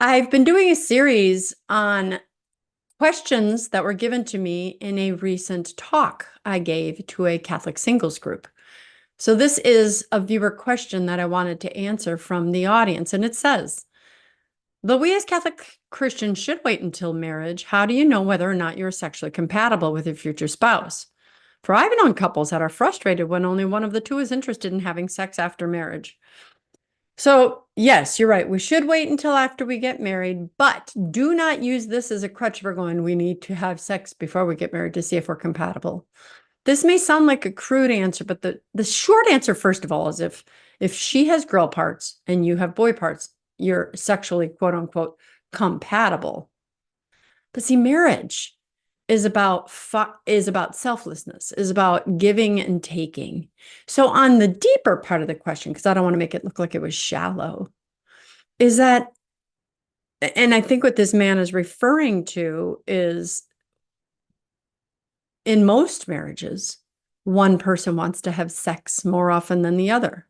I've been doing a series on questions that were given to me in a recent talk I gave to a Catholic singles group. So this is a viewer question that I wanted to answer from the audience, and it says, though we as Catholic Christians should wait until marriage, how do you know whether or not you're sexually compatible with your future spouse? For I've known couples that are frustrated when only one of the two is interested in having sex after marriage. So, yes, you're right. We should wait until after we get married, but do not use this as a crutch for going, we need to have sex before we get married to see if we're compatible. This may sound like a crude answer, but the short answer, first of all, is if she has girl parts and you have boy parts, you're sexually, quote unquote, compatible. But see, marriage is about selflessness, is about giving and taking. So on the deeper part of the question, because I don't want to make it look like it was shallow, is that, and I think what this man is referring to is in most marriages, one person wants to have sex more often than the other.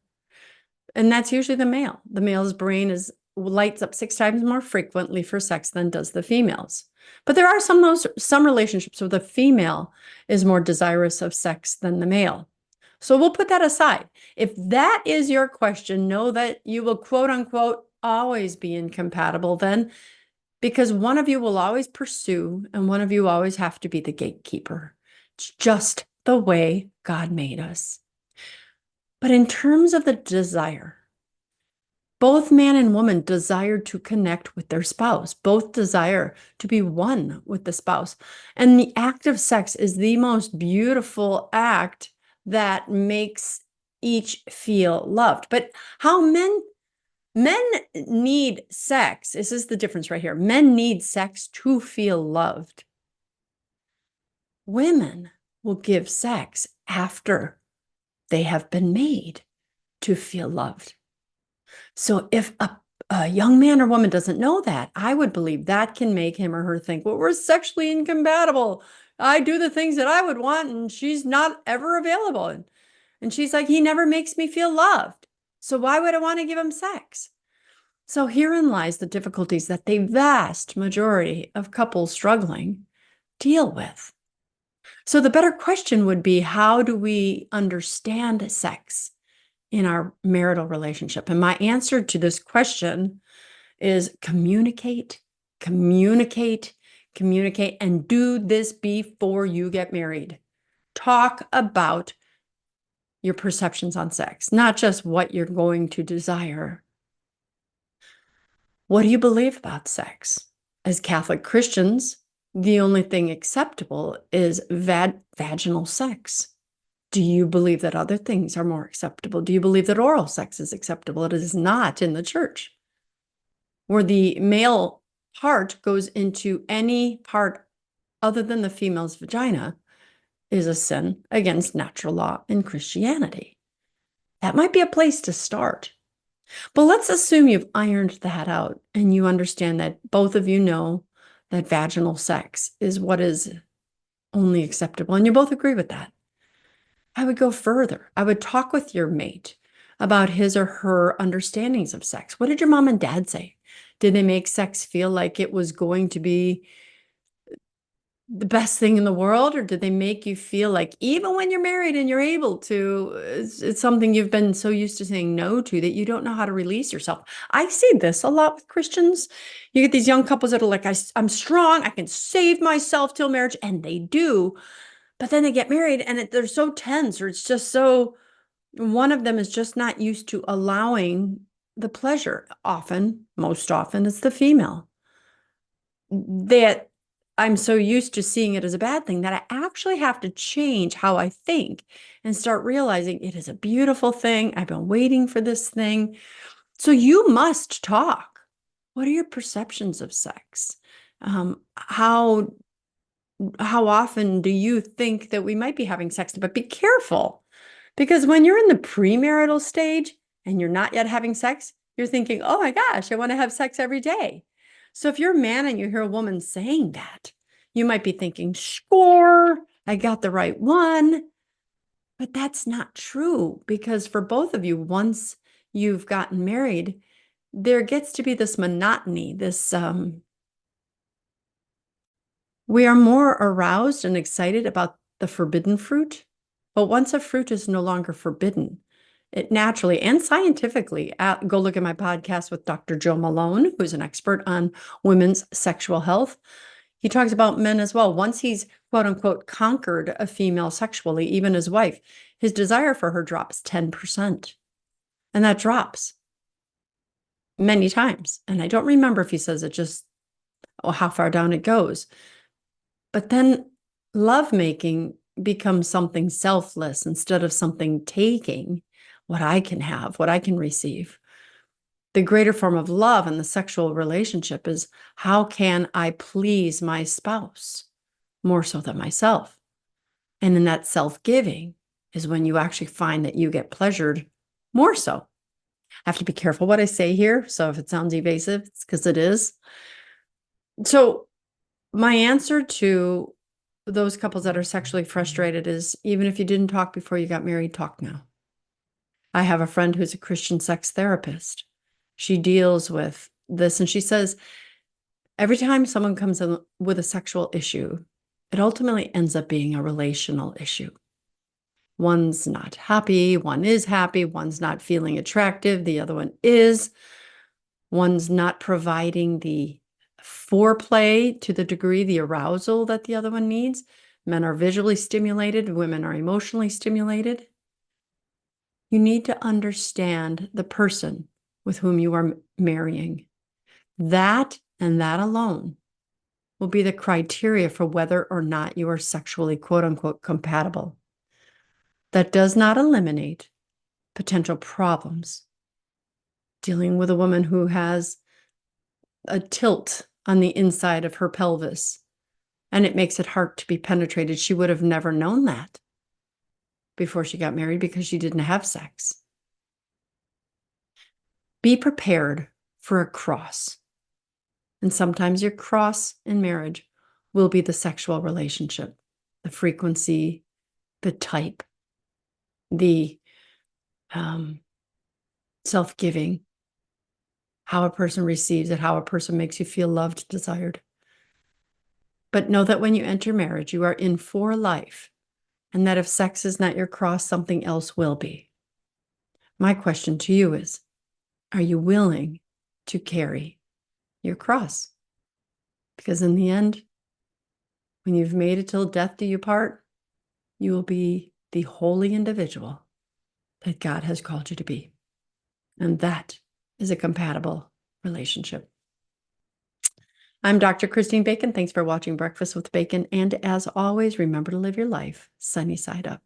And that's usually the male. The male's brain lights up 6 times more frequently for sex than does the female's. But there are some relationships where the female is more desirous of sex than the male. So we'll put that aside. If that is your question, know that you will, quote unquote, always be incompatible then, because one of you will always pursue and one of you always have to be the gatekeeper. It's just the way God made us. But in terms of the desire, both man and woman desire to connect with their spouse. Both desire to be one with the spouse. And the act of sex is the most beautiful act that makes each feel loved. But how men need sex. This is the difference right here. Men need sex to feel loved. Women will give sex after they have been made to feel loved. So if a young man or woman doesn't know that, I would believe that can make him or her think, well, we're sexually incompatible. I do the things that I would want, and she's not ever available. And she's like, he never makes me feel loved. So why would I want to give him sex? So herein lies the difficulties that the vast majority of couples struggling deal with. So the better question would be, how do we understand sex in our marital relationship? And my answer to this question is communicate, communicate, communicate, and do this before you get married. Talk about your perceptions on sex, not just what you're going to desire. What do you believe about sex? As Catholic Christians, the only thing acceptable is vaginal sex. Do you believe that other things are more acceptable? Do you believe that oral sex is acceptable? It is not in the church. Where the male part goes into any part other than the female's vagina is a sin against natural law in Christianity. That might be a place to start. But let's assume you've ironed that out and you understand that both of you know that vaginal sex is what is only acceptable, and you both agree with that. I would go further. I would talk with your mate about his or her understandings of sex. What did your mom and dad say? Did they make sex feel like it was going to be the best thing in the world? Or did they make you feel like even when you're married and you're able to, it's something you've been so used to saying no to that you don't know how to release yourself? I see this a lot with Christians. You get these young couples that are like, I'm strong, I can save myself till marriage, and they do. But then they get married and they're so tense, or it's just so, one of them is just not used to allowing the pleasure. Most often, it's the female. That I'm so used to seeing it as a bad thing that I actually have to change how I think and start realizing it is a beautiful thing. I've been waiting for this thing. So you must talk. What are your perceptions of sex? How often do you think that we might be having sex? But be careful, because when you're in the premarital stage and you're not yet having sex, you're thinking, oh my gosh, I want to have sex every day. So if you're a man and you hear a woman saying that, you might be thinking, sure, I got the right one. But that's not true, because for both of you, once you've gotten married, there gets to be this monotony, this we are more aroused and excited about the forbidden fruit, but once a fruit is no longer forbidden, it naturally and scientifically, go look at my podcast with Dr. Joe Malone, who's an expert on women's sexual health. He talks about men as well. Once he's quote unquote conquered a female sexually, even his wife, his desire for her drops 10%. And that drops many times. And I don't remember if he says it just, oh, how far down it goes. But then lovemaking becomes something selfless instead of something taking what I can have, what I can receive. The greater form of love in the sexual relationship is how can I please my spouse more so than myself? And in that self-giving is when you actually find that you get pleasured more so. I have to be careful what I say here. So if it sounds evasive, it's because it is. So my answer to those couples that are sexually frustrated is even if you didn't talk before you got married, talk now. I have a friend who's a Christian sex therapist. She deals with this and she says every time someone comes in with a sexual issue, it ultimately ends up being a relational issue. One's not happy, one is happy, one's not feeling attractive, the other one is. One's not providing the foreplay to the degree, the arousal that the other one needs. Men are visually stimulated, women are emotionally stimulated. You need to understand the person with whom you are marrying. That and that alone will be the criteria for whether or not you are sexually, quote unquote, compatible. That does not eliminate potential problems. Dealing with a woman who has a tilt on the inside of her pelvis, and it makes it hard to be penetrated. She would have never known that before she got married because she didn't have sex. Be prepared for a cross. And sometimes your cross in marriage will be the sexual relationship, the frequency, the type, the self-giving, how a person receives it, how a person makes you feel loved, desired. But know that when you enter marriage, you are in for life, and that if sex is not your cross, something else will be. My question to you is, are you willing to carry your cross? Because in the end, when you've made it till death do you part, you will be the holy individual that God has called you to be. And that is a compatible relationship. I'm Dr. Christine Bacon. Thanks for watching Breakfast with Bacon. And as always, remember to live your life sunny side up.